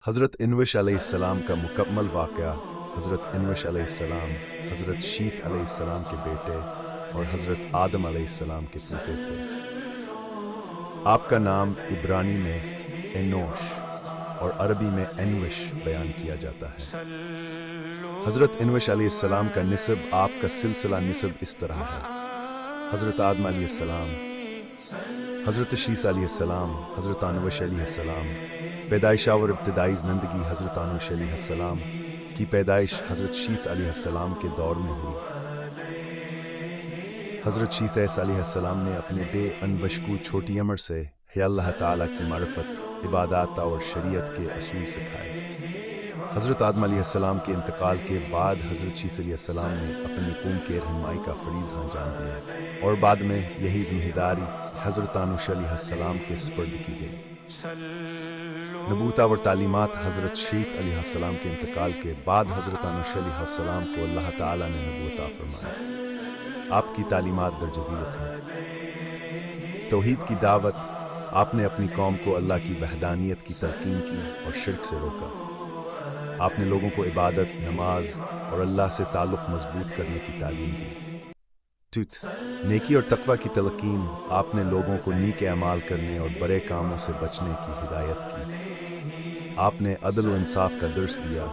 हज़रत इनविश अलैहिस्सलाम का मुकम्मल वाक़या। हज़रत इनविश अलैहिस्सलाम हज़रत शीथ अलैहिस्सलाम के बेटे और हज़रत आदम अलैहिस्सलाम के पोते थे। आपका नाम इब्रानी में एनोश और अरबी में एनविश बयान किया जाता है। हज़रत इनविश अलैहिस्सलाम का निसब, आपका सिलसिला निसब इस तरह है: हज़रत आदम अलैहिस्सलाम, हज़रत शीस अलैहिस्सलाम, हज़रत इनविश अलैहिस्सलाम। पैदाइश और इब्तिदाई ज़िंदगी हज़रत इनविश अलैहिस्सलाम की पैदाइश हज़रत शीस अलैहिस्सलाम के दौर में हुई। हज़रत शीस अलैहिस्सलाम ने अपने अनवश को छोटी उम्र से अल्लाह ताला की मारिफत, इबादत और शरीयत के असूल सिखाए। हज़रत आदम अलैहिस्सलाम के इंतकाल के बाद हज़रत शीस अलैहिस्सलाम ने अपनी कौम के रहनुमाई का फ़रीज़ अंजाम दिया और बाद में यही ज़िम्मेदारी हज़रत इनविश अलैहिस्सलाम के सुपुर्द की गई। नबूवत और तालीमात। हज़रत शीस अलैहिस्सलाम के इंतकाल के बाद हज़रत इनविश अलैहिस्सलाम को अल्लाह ताला ने नबूवत फरमाई। आपकी तालीमात दरजज़ीरत हैं। तौहीद की दावत। आपने अपनी कौम को अल्लाह की वहदानियत की तलकीन की और शिर्क से रोका। आपने लोगों को इबादत, नमाज और अल्लाह से ताल्लुक़ मजबूत करने की तालीम दी। नेकी और तक़वा की तलकीन। आपने लोगों को नेक अमाल करने और बुरे कामों से बचने की हिदायत की। आपने अदल व इंसाफ का दर्स दिया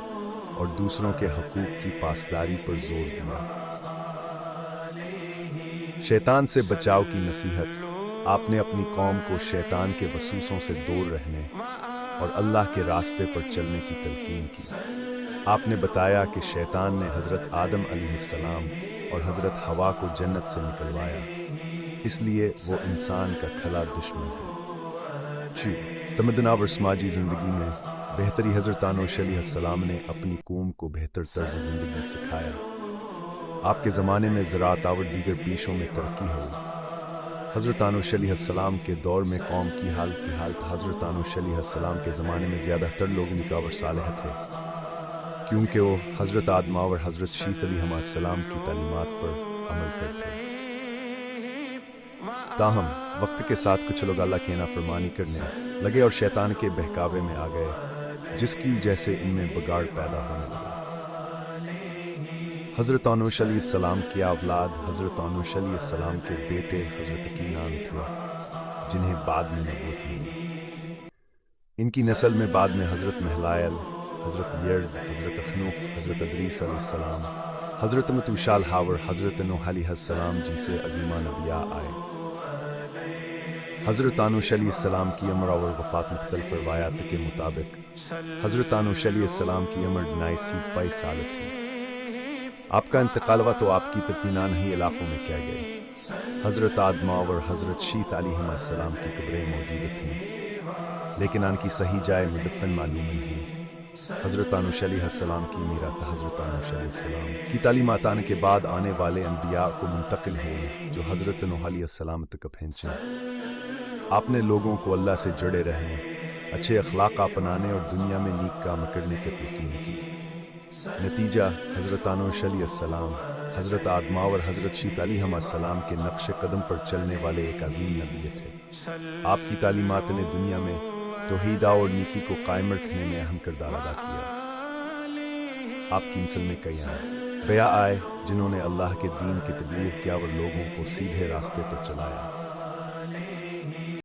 और दूसरों के हकूक़ की पासदारी पर जोर दिया। शैतान से बचाव की नसीहत। आपने अपनी कौम को शैतान के वसूसों से दूर रहने और अल्लाह के रास्ते पर चलने की तलकीन की। आपने बताया कि शैतान ने हज़रत आदम अलैहिस्सलाम और हज़रत हवा को जन्नत से निकलवाया, इसलिए वो इंसान का खला दुश्मन है। तमद्दुन और समाजी ज़िंदगी में बेहतरी। हज़रत इनविश अलैहिस्सलाम ने अपनी कौम को बेहतर तर्ज़ ज़िंदगी सिखाया। आपके ज़माने में ज़राअत और दीगर पेशों में तरक्की हुई। हज़रत इनविश अलैहिस्सलाम के दौर में कौम की हालत हज़रत इनविश अलैहिस्सलाम के ज़माने में ज़्यादातर लोग निकावर सालेह थे, क्योंकि वो हज़रत आदम और हज़रत शीस अलैहिस्सलाम की तालीमात पर अमल करते। ताहम वक्त के साथ कुछ लोग अल्लाह की नाफरमानी करने लगे और शैतान के बहकावे में आ गए, जिसकी वजह से इनमें बिगाड़ पैदा होने लगा। हज़रत इनविश अलैहिस्सलाम की औलाद हज़रत इनविश अलैहिस्सलाम के बेटे हज़रत कीनान थे, जिन्हें बाद में नबूवत मिली। इनकी नस्ल में बाद में हज़रत महलायल, हज़रत यर्द, हज़रत अखनुक, हज़रत अदरीस अलैहिस्सलाम, हज़रत मतूशाल हावर, हज़रत नूह अलैहिस्सलाम जैसे अज़ीमा नबिया आए। हज़रत इनविश अलैहिस्सलाम की उम्र और वफ़ात मुख्तलिफ रवायात के मुताबिक हज़रत इनविश अलैहिस्सलाम की उम्र 22 साल थी। आपका इंतकाल हुआ तो आपकी दफीनान ही इलाकों में किया गई। हज़रत आदम और हज़रत शीस अलैहिस्सलाम की कब्रें मौजूद थीं, लेकिन उनकी सही जाए मुदफ़न मालूम नहीं। हज़रत इनविश अलैहिस्सलाम की मीरात हज़रत इनविश अलैहिस्सलाम की तालीमात आने के बाद आने वाले अम्बिया को मुंतकिल हुई, जो हज़रत नूह अलैहिस्सलाम तक पहुँचे। आपने लोगों को अल्लाह से जुड़े रहने, अच्छे अखलाक अपनाने और दुनिया में नेक काम करने की तलकीन की। नतीजा हज़रत इनविश अलैहिस्सलाम, हज़रत आदम और हज़रत शीस अलैहिस्सलाम के नक्श कदम पर चलने वाले एक अजीम नबी थे। आपकी तालीमात ने दुनिया में तौहीद और नेकी को कायम रखने में अहम किरदार अदा किया। आपकी नस्ल में कई अंबिया आए, जिन्होंने अल्लाह के दीन की तबलीग किया और लोगों को सीधे रास्ते पर चलाया।